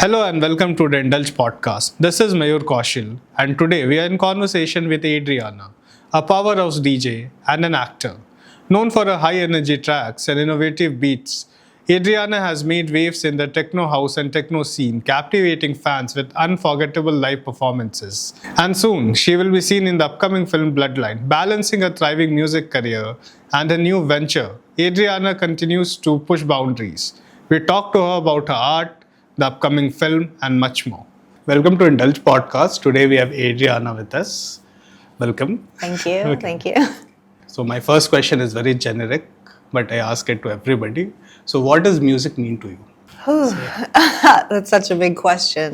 Hello and welcome to the Indulge podcast. This is Mayur Kaushal, and today we are in conversation with Adrianna, a powerhouse DJ and an actor. Known for her high energy tracks and innovative beats, Adrianna has made waves in the techno house and techno scene, captivating fans with unforgettable live performances. And soon, she will be seen in the upcoming film Bloodline, balancing a thriving music career and a new venture. Adrianna continues to push boundaries. We talk to her about her art, the upcoming film, and much more. Welcome to Indulge Podcast. Today we have Adrianna with us. Welcome. Thank you. Okay. Thank you. So my first question is very generic, but I ask it to everybody. So what does music mean to you? That's such a big question.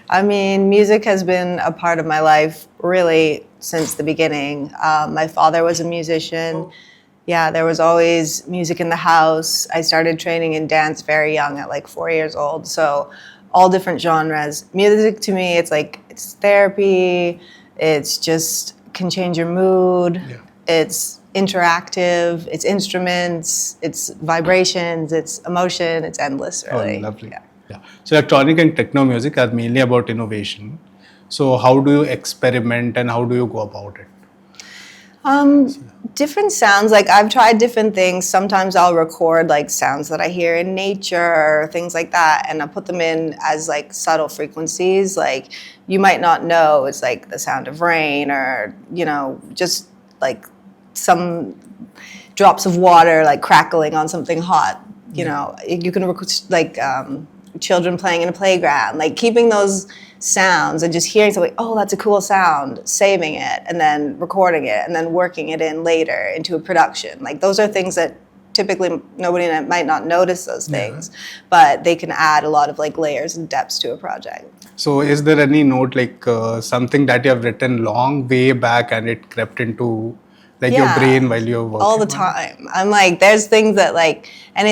I mean, music has been a part of my life really since the beginning. My father was a musician. Yeah, there was always music in the house. I started training in dance very young at like 4 years old. So all different genres. Music to me, it's therapy. It's just can change your mood. Yeah. It's interactive. It's instruments. It's vibrations. It's emotion. It's endless, really. Oh, lovely. Yeah. So electronic and techno music are mainly about innovation. So how do you experiment and how do you go about it? Different sounds, like I've tried different things. Sometimes I'll record like sounds that I hear in nature, things like that, and I'll put them in as like subtle frequencies. Like you might not know it's like the sound of rain or, just like some drops of water like crackling on something hot. You can record like children playing in a playground, like keeping those sounds and just hearing something, oh, that's a cool sound, saving it and then recording it and then working it in later into a production. Like those are things that typically nobody might not notice those things, but they can add a lot of like layers and depths to a project. So is there any note like something that you have written long way back and it crept into like your brain while you're working? All the time. I'm like, there's things that like, and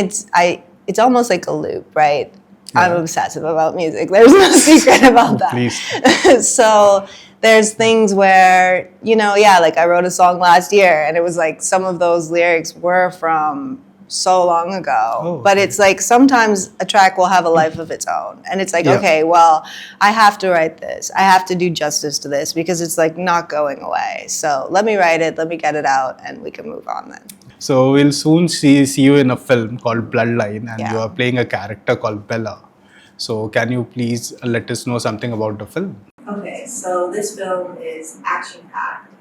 it's almost like a loop, right? Yeah. I'm obsessive about music. There's no secret about that. Please. So there's things where, like I wrote a song last year and it was like some of those lyrics were from so long ago. But it's like sometimes a track will have a life of its own. And it's like, okay, well, I have to write this. I have to do justice to this because it's like not going away. So let me write it, let me get it out, and we can move on then. So we'll soon see you in a film called Bloodline, and you are playing a character called Bella. So can you please let us know something about the film? Okay, so this film is action-packed.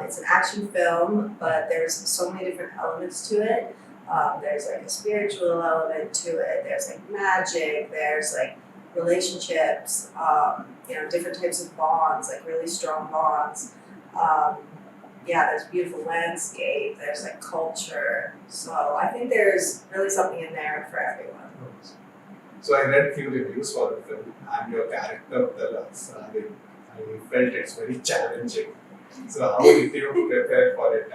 It's an action film, but there's so many different elements to it. There's like a spiritual element to it. There's like magic. There's like relationships. Different types of bonds, like really strong bonds. There's beautiful landscape, there's like culture. So I think there's really something in there for everyone. So I read few reviews for the film and your character Bella. I felt it's very challenging. So how did you prepare for it?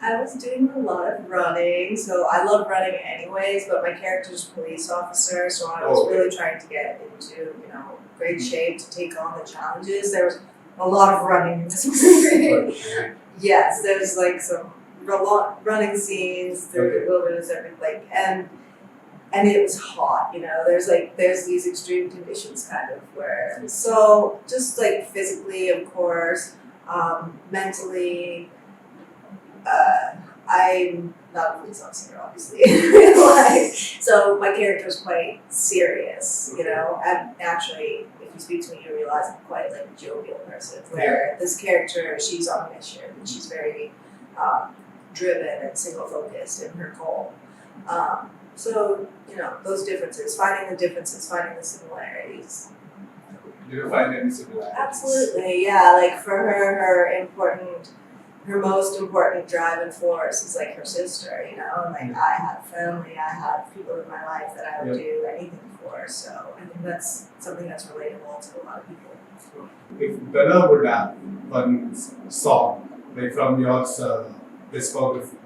I was doing a lot of running, so I love running anyways, but my character's a police officer, so I was really trying to get into, great shape to take on the challenges. There was a lot of running in this movie. Yes, there's like some running scenes through the wilderness, everything, and it was hot. There's these extreme conditions kind of where. So just like physically, of course, mentally. I'm not a police officer, obviously. So my character is quite serious, and actually, if you speak to me, you realize I'm quite like a jovial person. Where this character, she's on a mission, and she's very driven and single focused in her goal. So those differences, finding the similarities. Did you find any similarities? Absolutely, yeah. Like for her most important driving force is like her sister, like I have family, I have people in my life that I would do anything for. So I think that's something that's relatable to a lot of people. If Bella would have one song, like from your discography,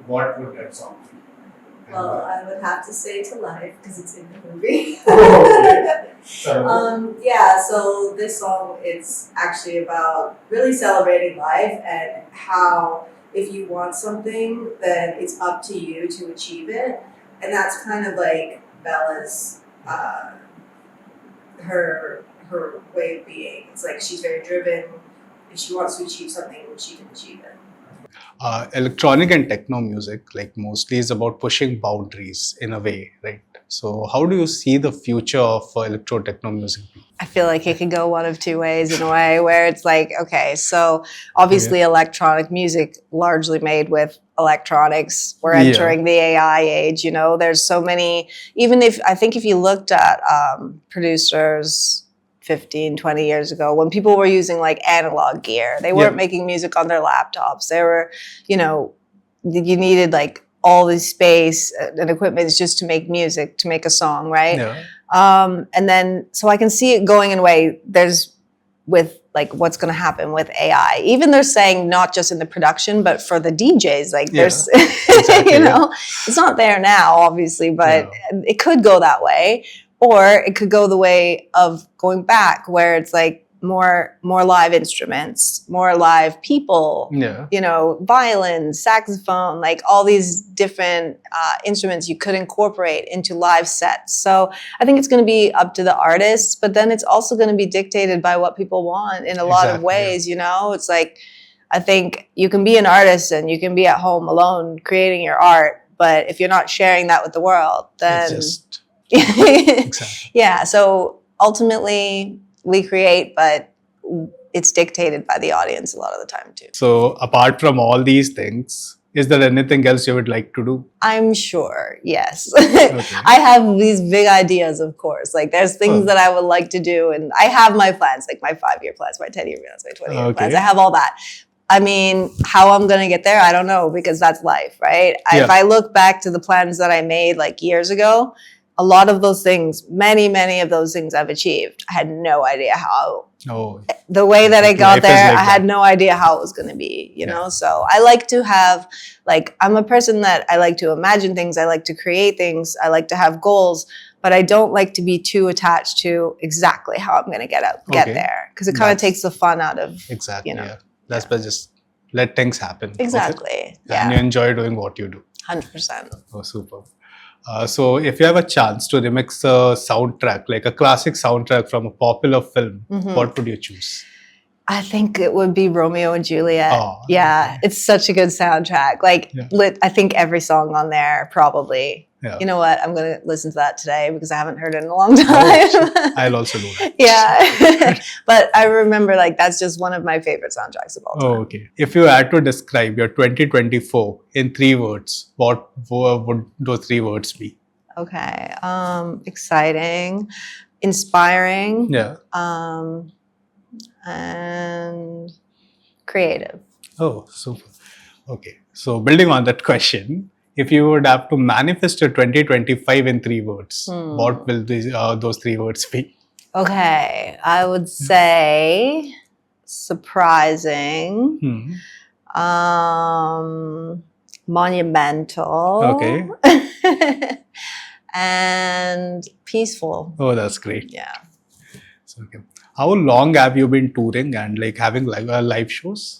what would that song be? Well, I would have to say To Life because it's in the movie. So this song, it's actually about really celebrating life and how if you want something, then it's up to you to achieve it. And that's kind of like Bella's her way of being. It's like she's very driven. If she wants to achieve something, she can achieve it. Electronic and techno music, like mostly, is about pushing boundaries in a way, right? So, how do you see the future of electro techno music? I feel like it could go one of two ways in a way where it's like, okay, so obviously Yeah. electronic music largely made with electronics. We're Yeah. entering the AI age, there's so many, even if, I think if you looked at producers 15, 20 years ago, when people were using like analog gear, they weren't making music on their laptops. They were, you needed like all this space and equipment just to make music, to make a song, right? Yeah. And then, so I can see it going in a way, there's with like what's going to happen with AI. Even they're saying not just in the production, but for the DJs, like there's, Exactly, it's not there now, obviously, but it could go that way. Or it could go the way of going back where it's like more live instruments, more live people, violin, saxophone, like all these different instruments you could incorporate into live sets. So I think it's going to be up to the artists, but then it's also going to be dictated by what people want in a lot of ways, It's like, I think you can be an artist and you can be at home alone creating your art, but if you're not sharing that with the world, then... Yeah, so ultimately we create, but it's dictated by the audience a lot of the time too. So apart from all these things, is there anything else you would like to do? I'm sure, yes. I have these big ideas, of course. Like there's things that I would like to do, and I have my plans, like my 5-year plans, my 10-year plans, my 20-year plans. I have all that. I mean, how I'm going to get there, I don't know, because that's life, right? If I look back to the plans that I made like years ago, a lot of those things, many of those things I've achieved. I had no idea how. The way that I got there, I had no idea how it was going to be, you know? So I like to have, like, I'm a person that I like to imagine things. I like to create things. I like to have goals, but I don't like to be too attached to exactly how I'm going to get there. Because it kind of takes the fun out of, That's why just let things happen. Exactly. And you enjoy doing what you do. 100%. Oh, super. So if you have a chance to remix a soundtrack, like a classic soundtrack from a popular film, what would you choose? I think it would be Romeo and Juliet. It's such a good soundtrack. Like, I think every song on there probably. You know what? I'm going to listen to that today because I haven't heard it in a long time. I'll also do that. But I remember, like, that's just one of my favorite soundtracks of all time. Okay. If you had to describe your 2024 in 3 words, what would those 3 words be? Okay. Exciting, inspiring, and creative. Oh, super. Okay. So building on that question, if you would have to manifest your 2025 in 3 words, what will those 3 words be? Okay, I would say surprising, monumental, and peaceful. Oh, that's great. Yeah. So, how long have you been touring and like having live shows?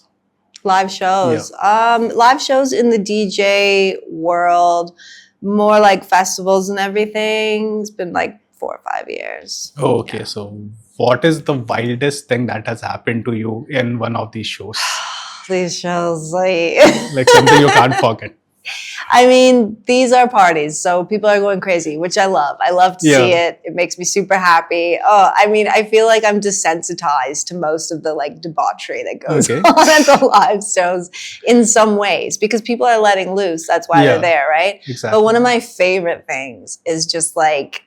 Live shows. Live shows in the DJ world, more like festivals and everything. It's been like 4 or 5 years. Oh, okay. So what is the wildest thing that has happened to you in one of these shows? These shows, like something you can't forget. I mean, these are parties, so people are going crazy, which I love. I love to see it. It makes me super happy. Oh, I mean, I feel like I'm desensitized to most of the like debauchery that goes on at the live shows in some ways because people are letting loose. That's why they're there, right? Exactly. But one of my favorite things is just like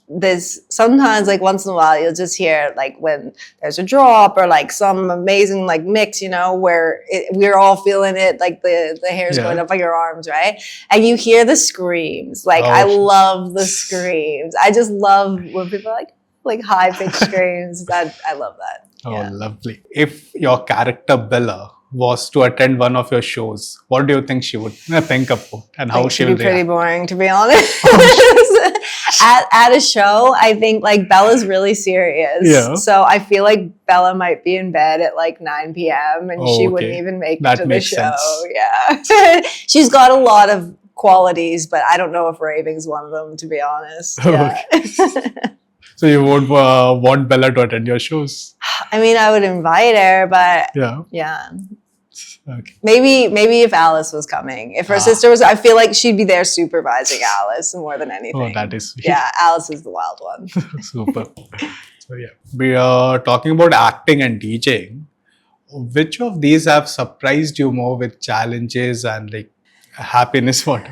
this, sometimes like once in a while you'll just hear like when there's a drop or like some amazing like mix, you know, where we're all feeling it, like the hair's going up on your arms, right? And you hear the screams. Like I love the screams. I just love when people are like high pitched screams. I love that. Oh, lovely. If your character Bella was to attend one of your shows, what do you think she would think about and how she would react? Pretty boring, to be honest. At a show, I think like Bella's really serious. So I feel like Bella might be in bed at like 9 p.m. and she wouldn't even make it to the show. Yeah. She's got a lot of qualities, but I don't know if raving's one of them, to be honest. So you won't want Bella to attend your shows? I mean, I would invite her, but Yeah. Okay. maybe if Alice was coming, if her sister was, I feel like she'd be there supervising Alice more than anything. Oh, that is sweet. Yeah, Alice is the wild one. Super. So yeah, we are talking about acting and DJing. Which of these have surprised you more with challenges and like happiness? What?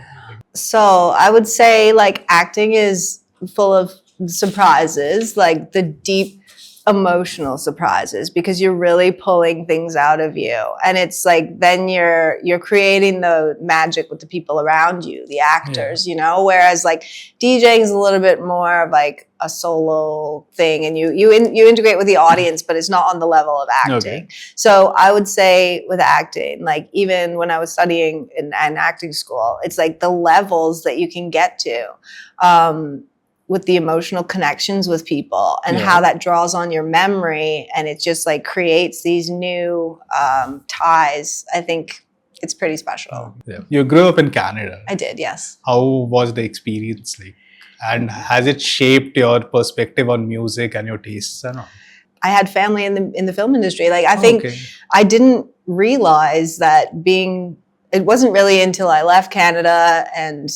So I would say like acting is full of surprises, like the deep emotional surprises, because you're really pulling things out of you, and it's like then you're creating the magic with the people around you, the actors, you know. Whereas like DJing is a little bit more of like a solo thing, and you integrate with the audience, but it's not on the level of acting. So I would say with acting, like even when I was studying in acting school, it's like the levels that you can get to. With the emotional connections with people and how that draws on your memory, and it just like creates these new ties. I think it's pretty special. Yeah. You grew up in Canada. I did, yes. How was the experience like? And has it shaped your perspective on music and your tastes and all? I had family in the film industry. Like I think I didn't realize that it wasn't really until I left Canada and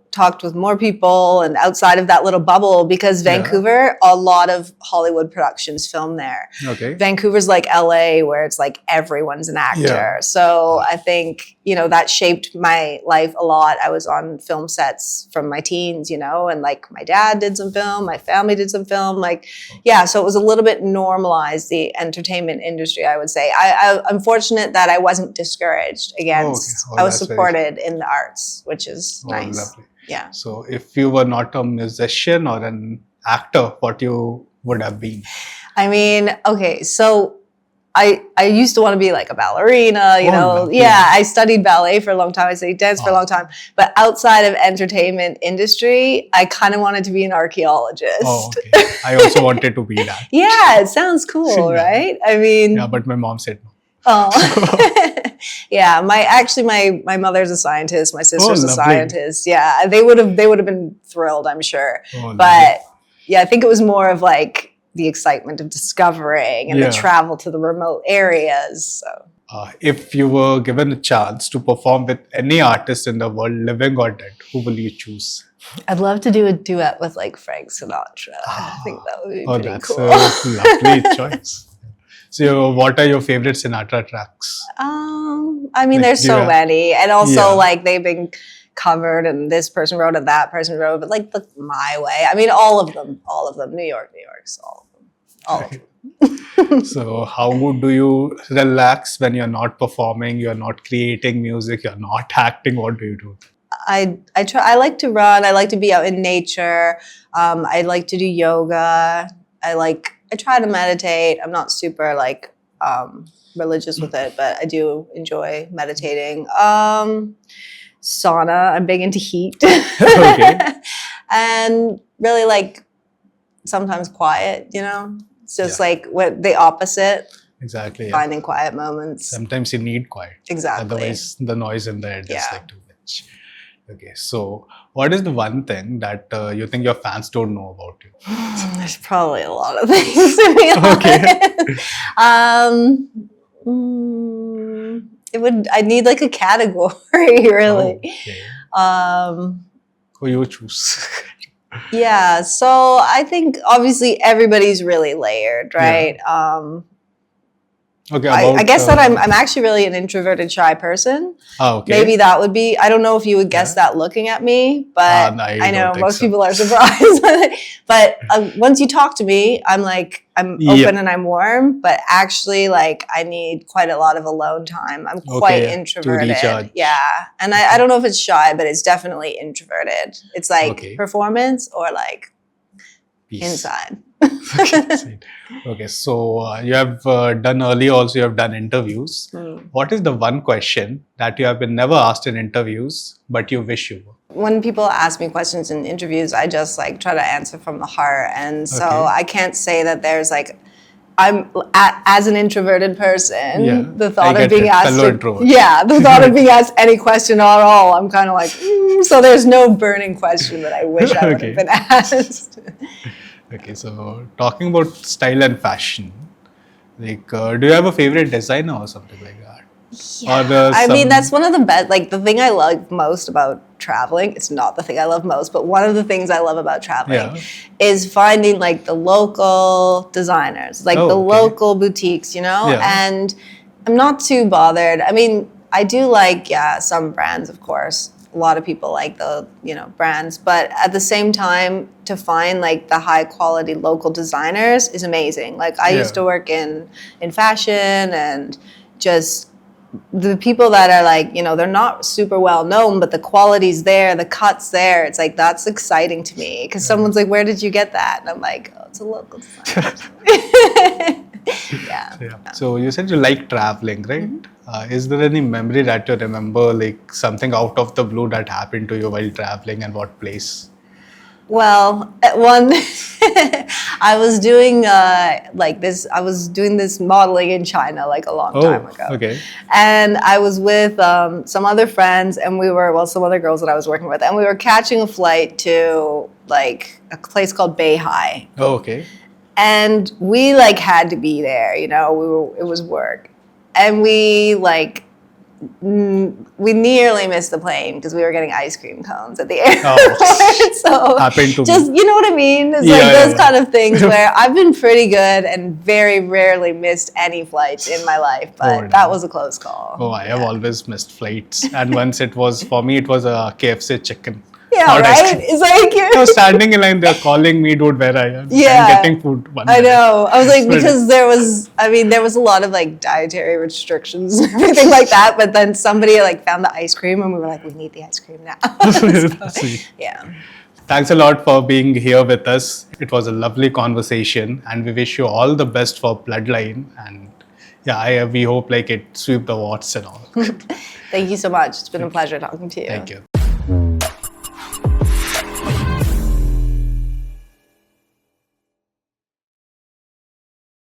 talked with more people and outside of that little bubble, because Vancouver, a lot of Hollywood productions film there. Vancouver's like LA, where it's like everyone's an actor. So I think, that shaped my life a lot. I was on film sets from my teens, and like my dad did some film, my family did some film, so it was a little bit normalized, the entertainment industry, I would say. I'm fortunate that I wasn't discouraged against. I was supported in the arts, which is nice. Lovely. Yeah. So if you were not a musician or an actor, what you would have been? I mean, okay, so I used to want to be like a ballerina, Lovely. I studied ballet for a long time. I studied dance for a long time. But outside of entertainment industry, I kind of wanted to be an archaeologist. I also wanted to be that. Yeah, it sounds cool, right? I mean... Yeah, but my mom said no. Oh. Yeah, my mother's a scientist, my sister's a scientist. Yeah, they would have been thrilled, I'm sure. But yeah, I think it was more of like the excitement of discovering and the travel to the remote areas. So if you were given a chance to perform with any artist in the world, living or dead, who will you choose? I'd love to do a duet with like Frank Sinatra. I think that would be pretty cool. That's a lovely choice. So what are your favorite Sinatra tracks? I mean, there's so many. And also like they've been covered and this person wrote it, that person wrote it, but like My Way. I mean, all of them. New York, so all of them. So how do you relax when you're not performing, you're not creating music, you're not acting? What do you do? I like to run. I like to be out in nature. I like to do yoga. I try to meditate. I'm not super like religious with it, but I do enjoy meditating. Sauna. I'm big into heat. And really like sometimes quiet, It's just like what the opposite. Exactly. Finding quiet moments. Sometimes you need quiet. Exactly. Otherwise the noise in the head is like too much. Okay, so what is the one thing that you think your fans don't know about you? There's probably a lot of things, to be honest. I need like a category, really. Who you choose? Yeah, so I think obviously everybody's really layered, right? I guess that I'm actually really an introverted, shy person. Maybe that would be, I don't know if you would guess that looking at me, but I know most people are surprised. But once you talk to me, I'm open and I'm warm, but actually like I need quite a lot of alone time. I'm quite introverted. Yeah. And I don't know if it's shy, but it's definitely introverted. It's like performance or like inside. Okay, so you have done earlier also, you have done interviews. What is the one question that you have been never asked in interviews, but you wish you were? When people ask me questions in interviews, I just like try to answer from the heart. And so I can't say that there's like, as an introverted person, the thought of being asked, the thought of being asked any question at all, I'm kind of like, so there's no burning question that I wish I would have been asked. Okay, so talking about style and fashion, like, do you have a favorite designer or something like that? Yeah. Or I mean, some, that's one of the best, like the thing I love most about traveling, it's not the thing I love most, but one of the things I love about traveling yeah. is finding like the local designers, like Oh, the okay. local boutiques, you know? Yeah. And I'm not too bothered. I mean, I do like, yeah, some brands, of course. A lot of people like the, you know, brands, but at the same time, to find like the high quality local designers is amazing. Like I used Yeah. to work in fashion, and just the people that are like, you know, they're not super well known, but the quality's there, the cut's there. It's like, that's exciting to me because someone's like, where did you get that? And I'm like, oh, it's a local designer. Yeah. Yeah. So you said you like traveling, right? Is there any memory that you remember, like something out of the blue that happened to you while traveling, and what place? Well, at one, I was doing like this. I was doing this modeling in China like a long time Oh, ago, okay. and I was with some other friends, and we were some other girls that I was working with, and we were catching a flight to like a place called Beihai, Oh, okay. and we like had to be there. You know, it was work, and we like. We nearly missed the plane because we were getting ice cream cones at the airport. Oh, So happened to just, me. you know what I mean? It's Yeah, like yeah, those yeah. kind of things where I've been pretty good and very rarely missed any flights in my life, but Oh, that was a close call. Oh, I have always missed flights. And once it was, for me, it was a KFC chicken. Yeah, not ice right? cream. It's like I was standing in line, they're calling me, dude, where I am. Yeah. I'm getting food. One I minute. know. I was like, It's pretty- because there was a lot of like dietary restrictions and everything like that. But then somebody like found the ice cream and we were like, we need the ice cream now. Sweet. Yeah. Thanks a lot for being here with us. It was a lovely conversation, and we wish you all the best for Bloodline. And yeah, we hope like it sweep the awards and all. Thank you so much. It's been a pleasure talking to you. Thank you.